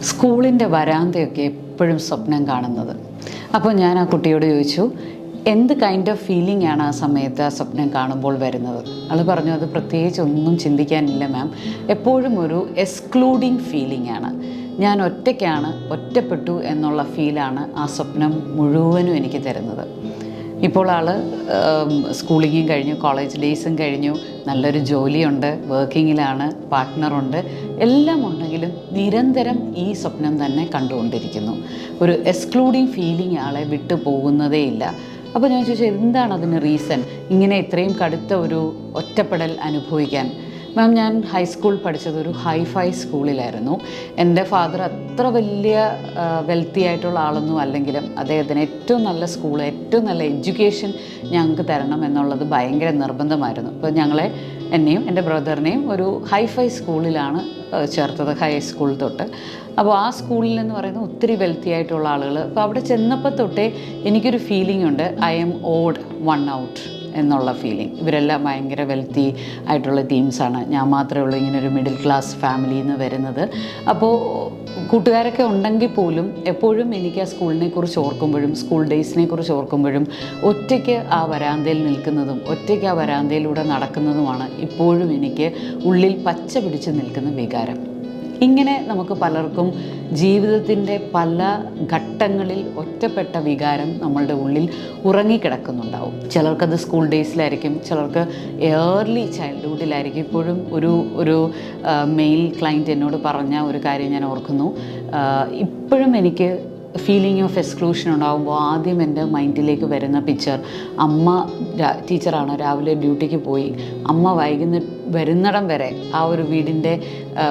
സ്കൂളിൻ്റെ വരാന്തയൊക്കെ എപ്പോഴും സ്വപ്നം കാണുന്നത്. അപ്പോൾ ഞാൻ ആ കുട്ടിയോട് ചോദിച്ചു, എന്ത് കൈൻഡ് ഓഫ് ഫീലിംഗ് ആണ് ആ സമയത്ത് ആ സ്വപ്നം കാണുമ്പോൾ വരുന്നത്? ആൾ പറഞ്ഞു, അത് പ്രത്യേകിച്ച് ഒന്നും ചിന്തിക്കാനില്ല മാം, എപ്പോഴും ഒരു എക്സ്ക്ലൂഡിങ് ഫീലിംഗ് ആണ്. ഞാൻ ഒറ്റയ്ക്കാണ്, ഒറ്റപ്പെട്ടു എന്നുള്ള ഫീലാണ് ആ സ്വപ്നം മുഴുവനും എനിക്ക് തരുന്നത്. ഇപ്പോൾ ആൾ സ്കൂളിങ്ങും കഴിഞ്ഞു, കോളേജ് ഡേയ്സും കഴിഞ്ഞു, നല്ലൊരു ജോലിയുണ്ട്, വർക്കിങ്ങിലാണ്, പാർട്ട്ണറുണ്ട്, എല്ലാം ഉണ്ടെങ്കിലും നിരന്തരം ഈ സ്വപ്നം തന്നെ കണ്ടുകൊണ്ടിരിക്കുന്നു. ഒരു എക്സ്ക്ലൂഡിങ് ഫീലിംഗ് ആളെ വിട്ടു പോകുന്നതേയില്ല. അപ്പോൾ ഞാൻ ചോദിച്ചു, എന്താണ് അതിന് റീസൺ, ഇങ്ങനെ ഇത്രയും കടുത്ത ഒരു ഒറ്റപ്പെടൽ അനുഭവിക്കാൻ? മാം, ഞാൻ ഹൈസ്കൂൾ പഠിച്ചത് ഒരു ഹൈഫൈ സ്കൂളിലായിരുന്നു. എൻ്റെ ഫാദർ അത്ര വലിയ വെൽത്തി ആയിട്ടുള്ള ആളൊന്നും അല്ലെങ്കിലും അദ്ദേഹത്തിന് ഏറ്റവും നല്ല സ്കൂൾ, ഏറ്റവും നല്ല എഡ്യൂക്കേഷൻ ഞങ്ങൾക്ക് തരണം എന്നുള്ളത് ഭയങ്കര നിർബന്ധമായിരുന്നു. അപ്പോൾ എന്നെയും എൻ്റെ ബ്രദറിനെയും ഒരു ഹൈഫൈ സ്കൂളിലാണ് ചേർത്തത്, ഹൈസ്കൂൾ തൊട്ട്. അപ്പോൾ ആ സ്കൂളിൽ എന്ന് പറയുന്നത് ഒത്തിരി വെൽത്തി ആയിട്ടുള്ള ആളുകൾ. അപ്പോൾ അവിടെ ചെന്നപ്പോൾ തൊട്ടേ എനിക്കൊരു ഫീലിംഗ് ഉണ്ട്, I M odd one out എന്നുള്ള ഫീലിംഗ്. ഇവരെല്ലാം ഭയങ്കര വെൽത്തി ആയിട്ടുള്ള ടീംസാണ്, ഞാൻ മാത്രമേ ഉള്ളൂ ഇങ്ങനെ ഒരു മിഡിൽ ക്ലാസ് ഫാമിലിയിൽ നിന്ന് വരുന്നത്. അപ്പോൾ കൂട്ടുകാരൊക്കെ ഉണ്ടെങ്കിൽ പോലും എപ്പോഴും എനിക്ക് ആ സ്കൂളിനെ കുറിച്ച് ഓർക്കുമ്പോഴും സ്കൂൾ ഡേയ്സിനെ കുറിച്ച് ഓർക്കുമ്പോഴും ഒറ്റയ്ക്ക് ആ വരാന്തയിൽ നിൽക്കുന്നതും ഒറ്റയ്ക്ക് ആ വരാന്തയിലൂടെ നടക്കുന്നതുമാണ് ഇപ്പോഴും എനിക്ക് ഉള്ളിൽ പച്ച പിടിച്ച് നിൽക്കുന്ന വികാരം. ഇങ്ങനെ നമുക്ക് പലർക്കും ജീവിതത്തിൻ്റെ പല ഘട്ടങ്ങളിൽ ഒറ്റപ്പെട്ട വികാരം നമ്മളുടെ ഉള്ളിൽ ഉറങ്ങിക്കിടക്കുന്നുണ്ടാവും. ചിലർക്കത് സ്കൂൾ ഡേയ്സിലായിരിക്കും, ചിലർക്ക് ഏർലി ചൈൽഡ്ഹുഡിലായിരിക്കും. ഇപ്പോഴും ഒരു മെയിൽ ക്ലയൻറ്റ് എന്നോട് പറഞ്ഞ ഒരു കാര്യം ഞാൻ ഓർക്കുന്നു. ഇപ്പോഴും എനിക്ക് ഫീലിംഗ് ഓഫ് എക്സ്ക്ലൂഷൻ ഉണ്ടാകുമ്പോൾ ആദ്യം എൻ്റെ മൈൻഡിലേക്ക് വരുന്ന പിക്ചർ, അമ്മ ടീച്ചറാണ്, രാവിലെ ഡ്യൂട്ടിക്ക് പോയി അമ്മ വരുന്നിടം വരെ ആ ഒരു വീടിൻ്റെ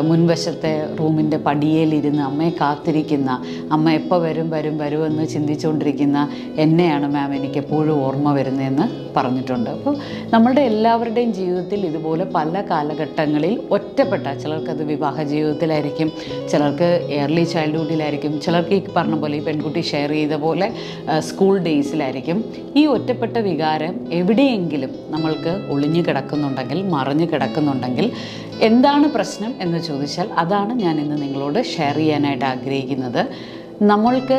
മുൻവശത്തെ റൂമിൻ്റെ പടിയേലിരുന്ന് അമ്മയെ കാത്തിരിക്കുന്ന, അമ്മ എപ്പോൾ വരുമെന്ന് ചിന്തിച്ചുകൊണ്ടിരിക്കുന്ന എന്നെയാണ് മാം എനിക്ക് എപ്പോഴും ഓർമ്മ വരുന്നതെന്ന് പറഞ്ഞിട്ടുണ്ട്. അപ്പോൾ നമ്മളുടെ എല്ലാവരുടെയും ജീവിതത്തിൽ ഇതുപോലെ പല കാലഘട്ടങ്ങളിൽ ഒറ്റപ്പെട്ട, ചിലർക്കത് വിവാഹ ജീവിതത്തിലായിരിക്കും, ചിലർക്ക് ഏർലി ചൈൽഡ്ഹുഡിലായിരിക്കും, ചിലർക്ക് ഈ പറഞ്ഞ പോലെ ഈ പെൺകുട്ടി ഷെയർ ചെയ്ത പോലെ സ്കൂൾ ഡേയ്സിലായിരിക്കും. ഈ ഒറ്റപ്പെട്ട വികാരം എവിടെയെങ്കിലും നമ്മൾക്ക് ഒളിഞ്ഞു കിടക്കുന്നുണ്ടെങ്കിൽ, മറഞ്ഞു കിടക്കുന്നുണ്ടെങ്കിൽ എന്താണ് പ്രശ്നം എന്ന് ചോദിച്ചാൽ അതാണ് ഞാൻ ഇന്ന് നിങ്ങളോട് ഷെയർ ചെയ്യാനായിട്ട് ആഗ്രഹിക്കുന്നത്. നമ്മൾക്ക്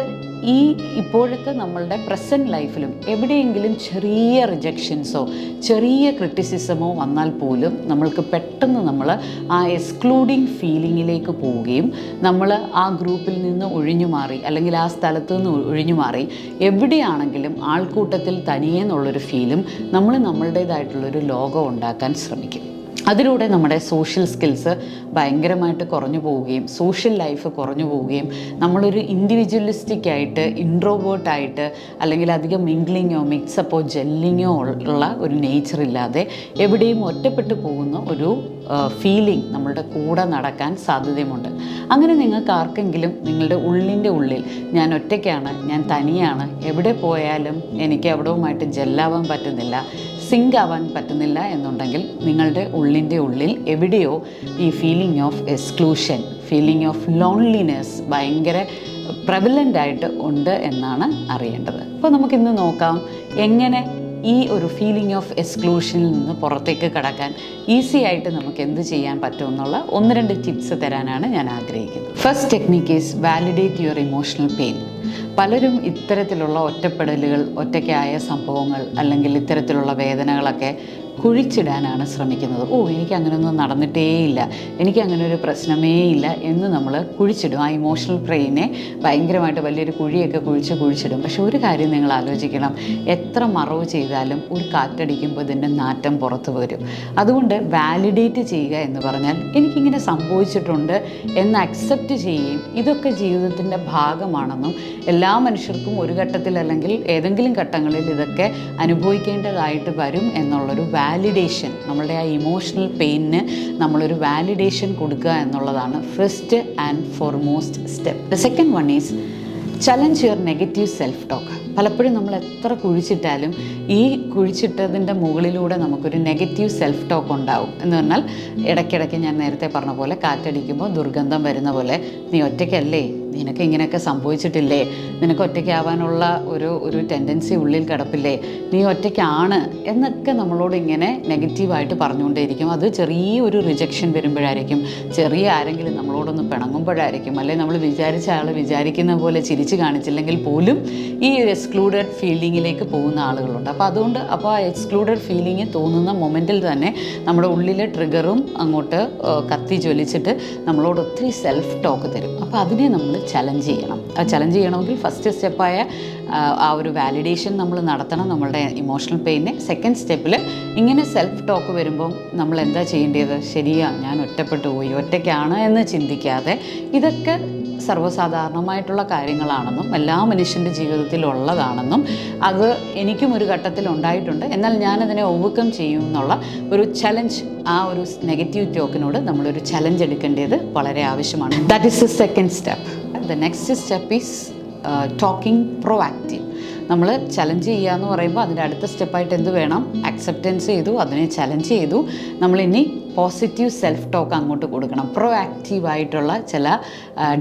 ഇപ്പോഴത്തെ നമ്മളുടെ പ്രസൻറ്റ് ലൈഫിലും എവിടെയെങ്കിലും ചെറിയ റിജക്ഷൻസോ ചെറിയ ക്രിറ്റിസിസമോ വന്നാൽ പോലും നമ്മൾക്ക് പെട്ടെന്ന് നമ്മൾ ആ എക്സ്ക്ലൂഡിങ് ഫീലിങ്ങിലേക്ക് പോവുകയും നമ്മൾ ആ ഗ്രൂപ്പിൽ നിന്ന് ഒഴിഞ്ഞു മാറി അല്ലെങ്കിൽ ആ സ്ഥലത്തു നിന്ന് ഒഴിഞ്ഞു മാറി എവിടെയാണെങ്കിലും ആൾക്കൂട്ടത്തിൽ തനിയെ എന്നുള്ളൊരു ഫീലും നമ്മൾ നമ്മളുടേതായിട്ടുള്ളൊരു ലോകം ഉണ്ടാക്കാൻ ശ്രമിക്കും. അതിലൂടെ നമ്മുടെ സോഷ്യൽ സ്കിൽസ് ഭയങ്കരമായിട്ട് കുറഞ്ഞു പോവുകയും സോഷ്യൽ ലൈഫ് കുറഞ്ഞു പോവുകയും നമ്മളൊരു ഇൻഡിവിജ്വലിസ്റ്റിക് ആയിട്ട്, ഇൻട്രോവേർട്ടായിട്ട്, അല്ലെങ്കിൽ അധികം മിംഗ്ലിങ്ങോ മിക്സപ്പോ ജെല്ലിങ്ങോ ഉള്ള ഒരു നേച്ചർ ഇല്ലാതെ എവിടെയും ഒറ്റപ്പെട്ടു പോകുന്ന ഒരു ഫീലിംഗ് നമ്മളുടെ കൂടെ നടക്കാൻ സാധ്യതയുമുണ്ട്. അങ്ങനെ നിങ്ങൾക്ക് ആർക്കെങ്കിലും നിങ്ങളുടെ ഉള്ളിൻ്റെ ഉള്ളിൽ ഞാൻ ഒറ്റയ്ക്കാണ്, ഞാൻ തനിയാണ്, എവിടെ പോയാലും എനിക്ക് അവിടവുമായിട്ട് ജെല്ലാവാൻ പറ്റുന്നില്ല, സിങ്ക് ആവാൻ പറ്റുന്നില്ല എന്നുണ്ടെങ്കിൽ നിങ്ങളുടെ ഉള്ളിൻ്റെ ഉള്ളിൽ എവിടെയോ ഈ feeling of exclusion, feeling of loneliness ഭയങ്കര പ്രബലൻ്റായിട്ട് ഉണ്ട് എന്നാണ് അറിയേണ്ടത്. അപ്പോൾ നമുക്കിന്ന് നോക്കാം എങ്ങനെ ഈ ഒരു ഫീലിംഗ് ഓഫ് എക്സ്ക്ലൂഷനിൽ നിന്ന് പുറത്തേക്ക് കടക്കാൻ ഈസി ആയിട്ട് നമുക്ക് എന്ത് ചെയ്യാൻ പറ്റുമെന്നുള്ള 1-2 ടിപ്സ് തരാനാണ് ഞാൻ ആഗ്രഹിക്കുന്നത്. First technique is validate your emotional pain. പലരും ഇത്തരത്തിലുള്ള ഒറ്റപ്പെടലുകൾ, ഒറ്റയ്ക്കായ സംഭവങ്ങൾ അല്ലെങ്കിൽ ഇത്തരത്തിലുള്ള വേദനകളൊക്കെ കുഴിച്ചിടാനാണ് ശ്രമിക്കുന്നത്. എനിക്ക് അങ്ങനെയൊന്നും നടന്നിട്ടേയില്ല, എനിക്ക് അങ്ങനെ ഒരു പ്രശ്നമേ ഇല്ല എന്ന് നമ്മൾ കുഴിച്ചിടും. ആ ഇമോഷണൽ പെയിനെ ഭയങ്കരമായിട്ട് വലിയൊരു കുഴിയൊക്കെ കുഴിച്ചിടും. പക്ഷെ ഒരു കാര്യം നിങ്ങൾ ആലോചിക്കണം, എത്ര മറവ് ചെയ്താലും ഒരു കാറ്റടിക്കുമ്പോൾ ഇതിൻ്റെ നാറ്റം പുറത്ത് വരും. അതുകൊണ്ട് വാലിഡേറ്റ് ചെയ്യുക എന്ന് പറഞ്ഞാൽ എനിക്കിങ്ങനെ സംഭവിച്ചിട്ടുണ്ട് എന്ന് അക്സെപ്റ്റ് ചെയ്യുകയും ഇതൊക്കെ ജീവിതത്തിൻ്റെ ഭാഗമാണെന്നും എല്ലാ മനുഷ്യർക്കും ഒരു ഘട്ടത്തിൽ അല്ലെങ്കിൽ ഏതെങ്കിലും ഘട്ടങ്ങളിൽ ഇതൊക്കെ അനുഭവിക്കേണ്ടതായിട്ട് വരും എന്നുള്ളൊരു വാലിഡേഷൻ, നമ്മളുടെ ആ ഇമോഷണൽ പെയിനിന് നമ്മളൊരു വാലിഡേഷൻ കൊടുക്കുക എന്നുള്ളതാണ് first and foremost step. The second one is challenge your negative self talk. പലപ്പോഴും നമ്മൾ എത്ര കുഴിച്ചിട്ടാലും ഈ കുഴിച്ചിട്ടതിൻ്റെ മുകളിലൂടെ നമുക്കൊരു നെഗറ്റീവ് സെൽഫ് ടോക്ക് ഉണ്ടാവും. എന്ന് പറഞ്ഞാൽ ഇടയ്ക്കിടയ്ക്ക് ഞാൻ നേരത്തെ പറഞ്ഞ പോലെ കാറ്റടിക്കുമ്പോൾ ദുർഗന്ധം വരുന്ന പോലെ, നീ ഒറ്റയ്ക്കല്ലേ, നിനക്ക് ഇങ്ങനെയൊക്കെ സംഭവിച്ചിട്ടില്ലേ, നിനക്ക് ഒറ്റയ്ക്കാവാനുള്ള ഒരു ടെൻഡൻസി ഉള്ളിൽ കിടപ്പില്ലേ, നീ ഒറ്റയ്ക്കാണ് എന്നൊക്കെ നമ്മളോട് ഇങ്ങനെ നെഗറ്റീവായിട്ട് പറഞ്ഞുകൊണ്ടേയിരിക്കും. അത് ചെറിയൊരു റിജക്ഷൻ വരുമ്പോഴായിരിക്കും, ചെറിയ ആരെങ്കിലും നമ്മളോടൊന്ന് പിണങ്ങുമ്പോഴായിരിക്കും, അല്ലെങ്കിൽ നമ്മൾ വിചാരിച്ച ആൾ വിചാരിക്കുന്ന പോലെ ചിരിച്ച് കാണിച്ചില്ലെങ്കിൽ പോലും ഈ ഒരു എക്സ്ക്ലൂഡഡ് ഫീലിങ്ങിലേക്ക് പോകുന്ന ആളുകളുണ്ട്. അപ്പോൾ ആ എക്സ്ക്ലൂഡഡ് ഫീലിംഗ് തോന്നുന്ന മൊമെൻറ്റിൽ തന്നെ നമ്മുടെ ഉള്ളിലെ ട്രിഗറും അങ്ങോട്ട് കത്തി ജ്വലിച്ചിട്ട് നമ്മളോട് ഒത്തിരി സെൽഫ് ടോക്ക് തരും. അപ്പോൾ അതിനെ നമ്മൾ ചലഞ്ച് ചെയ്യണം. ആ ചലഞ്ച് ചെയ്യണമെങ്കിൽ ഫസ്റ്റ് സ്റ്റെപ്പായ ആ ഒരു വാലിഡേഷൻ നമ്മൾ നടത്തണം നമ്മളുടെ ഇമോഷണൽ പെയിനെ. സെക്കൻഡ് സ്റ്റെപ്പിൽ ഇങ്ങനെ സെൽഫ് ടോക്ക് വരുമ്പം നമ്മൾ എന്താ ചെയ്യേണ്ടത്? ശരിയാ, ഞാൻ ഒറ്റപ്പെട്ടു പോയി, ഒറ്റയ്ക്കാണ് എന്ന് ചിന്തിക്കാതെ ഇതൊക്കെ സർവ്വസാധാരണമായിട്ടുള്ള കാര്യങ്ങളാണെന്നും എല്ലാ മനുഷ്യൻ്റെ ജീവിതത്തിലുള്ളതാണെന്നും അത് എനിക്കും ഒരു ഘട്ടത്തിൽ ഉണ്ടായിട്ടുണ്ട്, എന്നാൽ ഞാനതിനെ ഓവർകം ചെയ്യും എന്നുള്ള ഒരു ചലഞ്ച്, ആ ഒരു നെഗറ്റീവ് ടോക്കിനോട് നമ്മളൊരു ചലഞ്ച് എടുക്കേണ്ടത് വളരെ ആവശ്യമാണ്. That is the second step. The next step is talking proactive. നമ്മൾ ചലഞ്ച് ചെയ്യുക എന്ന് പറയുമ്പോൾ അതിൻ്റെ അടുത്ത സ്റ്റെപ്പായിട്ട് എന്ത് വേണം? അക്സെപ്റ്റൻസ് ചെയ്തു, അതിനെ ചലഞ്ച് ചെയ്തു, നമ്മളിനി പോസിറ്റീവ് സെൽഫ് ടോക്ക് അങ്ങോട്ട് കൊടുക്കണം. പ്രൊആക്റ്റീവായിട്ടുള്ള ചില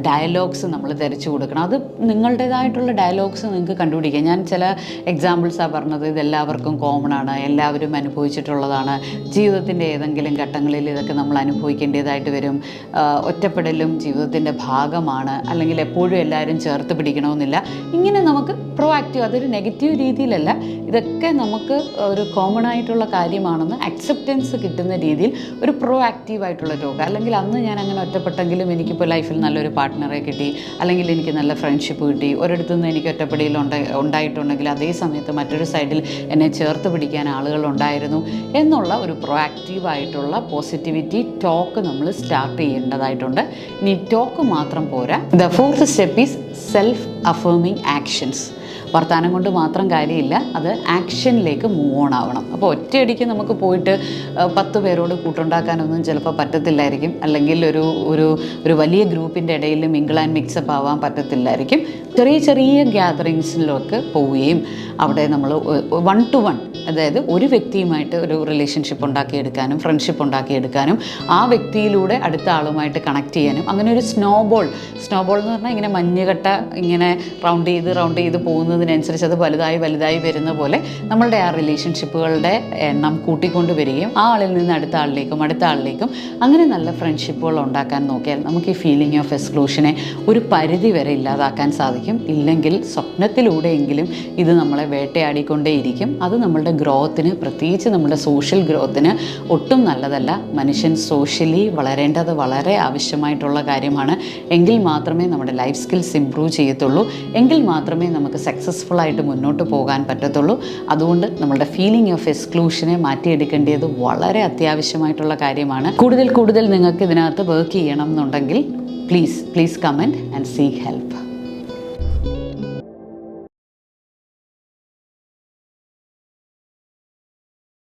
ഡയലോഗ്സ് നമ്മൾ ധരിച്ചു കൊടുക്കണം. അത് നിങ്ങളുടേതായിട്ടുള്ള ഡയലോഗ്സ് നിങ്ങൾക്ക് കണ്ടുപിടിക്കാം. ഞാൻ ചില എക്സാമ്പിൾസാണ് പറഞ്ഞത്. ഇതെല്ലാവർക്കും കോമൺ ആണ്, എല്ലാവരും അനുഭവിച്ചിട്ടുള്ളതാണ്. ജീവിതത്തിൻ്റെ ഏതെങ്കിലും ഘട്ടങ്ങളിൽ ഇതൊക്കെ നമ്മൾ അനുഭവിക്കേണ്ടതായിട്ട് വരും. ഒറ്റപ്പെടലും ജീവിതത്തിൻ്റെ ഭാഗമാണ്, അല്ലെങ്കിൽ എപ്പോഴും എല്ലാവരും ചേർത്ത് പിടിക്കണമെന്നില്ല. ഇങ്ങനെ നമുക്ക് പ്രൊആക്റ്റീവ്, അതൊരു നെഗറ്റീവ് രീതിയിലല്ല, ഇതൊക്കെ നമുക്ക് ഒരു കോമൺ ആയിട്ടുള്ള കാര്യമാണെന്ന് അക്സെപ്റ്റൻസ് കിട്ടുന്ന രീതിയിൽ ഒരു പ്രൊആക്റ്റീവായിട്ടുള്ള ടോക്ക്. അല്ലെങ്കിൽ അന്ന് ഞാൻ അങ്ങനെ ഒറ്റപ്പെട്ടെങ്കിലും എനിക്കിപ്പോൾ ലൈഫിൽ നല്ലൊരു പാർട്ട്ണറെ കിട്ടി, അല്ലെങ്കിൽ എനിക്ക് നല്ല ഫ്രണ്ട്ഷിപ്പ് കിട്ടി, ഒരിടത്തു നിന്ന് എനിക്ക് ഒറ്റപ്പെടൽ ഉണ്ടായിട്ടുണ്ടെങ്കിൽ അതേ സമയത്ത് മറ്റൊരു സൈഡിൽ എന്നെ ചേർത്ത് പിടിക്കാൻ ആളുകളുണ്ടായിരുന്നു എന്നുള്ള ഒരു പ്രൊആക്റ്റീവായിട്ടുള്ള പോസിറ്റിവിറ്റി ടോക്ക് നമ്മൾ സ്റ്റാർട്ട് ചെയ്യേണ്ടതായിട്ടുണ്ട്. ഇനി ടോക്ക് മാത്രം പോരാ. The fourth step is self affirming actions. വർത്തമാനം കൊണ്ട് മാത്രം കാര്യമില്ല, അത് ആക്ഷനിലേക്ക് മൂവ് ഓൺ ആവണം. അപ്പോൾ ഒറ്റയടിക്ക് നമുക്ക് പോയിട്ട് 10 പേരോട് കൂട്ടുണ്ടാക്കാനൊന്നും ചിലപ്പോൾ പറ്റത്തില്ലായിരിക്കും, അല്ലെങ്കിൽ ഒരു വലിയ ഗ്രൂപ്പിൻ്റെ ഇടയിൽ മിങ്കിൾ ആൻഡ് മിക്സപ്പ് ആവാൻ പറ്റത്തില്ലായിരിക്കും. ചെറിയ ഗ്യാതറിങ്സിലൊക്കെ പോവുകയും അവിടെ നമ്മൾ 1 to 1, അതായത് ഒരു വ്യക്തിയുമായിട്ട് ഒരു റിലേഷൻഷിപ്പ് ഉണ്ടാക്കിയെടുക്കാനും ഫ്രണ്ട്ഷിപ്പ് ഉണ്ടാക്കിയെടുക്കാനും ആ വ്യക്തിയിലൂടെ അടുത്ത ആളുമായിട്ട് കണക്ട് ചെയ്യാനും, അങ്ങനെ ഒരു സ്നോബോൾ എന്ന് പറഞ്ഞാൽ ഇങ്ങനെ മഞ്ഞുകട്ട ഇങ്ങനെ റൗണ്ട് ചെയ്ത് പോകുന്നതിനനുസരിച്ച് അത് വലുതായി വരുന്ന പോലെ നമ്മളുടെ ആ റിലേഷൻഷിപ്പുകളുടെ എണ്ണം കൂട്ടിക്കൊണ്ട് വരികയും ആ ആളിൽ നിന്ന് അടുത്ത ആളിലേക്കും അങ്ങനെ നല്ല ഫ്രണ്ട്ഷിപ്പുകൾ ഉണ്ടാക്കാൻ നോക്കിയാൽ നമുക്ക് ഈ ഫീലിംഗ് ഓഫ് എക്സ്ക്ലൂഷനെ ഒരു പരിധി വരെ ഇല്ലാതാക്കാൻ സാധിക്കും. ഇല്ലെങ്കിൽ സ്വപ്നത്തിലൂടെയെങ്കിലും ഇത് നമ്മളെ വേട്ടയാടിക്കൊണ്ടേയിരിക്കും. അത് നമ്മളുടെ ഗ്രോത്തിന്, പ്രത്യേകിച്ച് നമ്മുടെ സോഷ്യൽ ഗ്രോത്തിന് ഒട്ടും നല്ലതല്ല. മനുഷ്യൻ സോഷ്യലി വളരേണ്ടത് വളരെ ആവശ്യമായിട്ടുള്ള കാര്യമാണ്. എങ്കിൽ മാത്രമേ നമ്മുടെ ലൈഫ് സ്കിൽസ് ഇംപ്രൂവ് ചെയ്യത്തുള്ളൂ, എങ്കിൽ മാത്രമേ നമുക്ക് സക്സസ്ഫുള്ളായിട്ട് മുന്നോട്ട് പോകാൻ പറ്റത്തുള്ളൂ. അതുകൊണ്ട് നമ്മളുടെ ഫീലിംഗ് ഓഫ് എക്സ്ക്ലൂഷനെ മാറ്റിയെടുക്കേണ്ടത് വളരെ അത്യാവശ്യമായിട്ടുള്ള കാര്യമാണ്. കൂടുതൽ നിങ്ങൾക്ക് ഇതിനകത്ത് വർക്ക് ചെയ്യണം എന്നുണ്ടെങ്കിൽ please comment and seek help.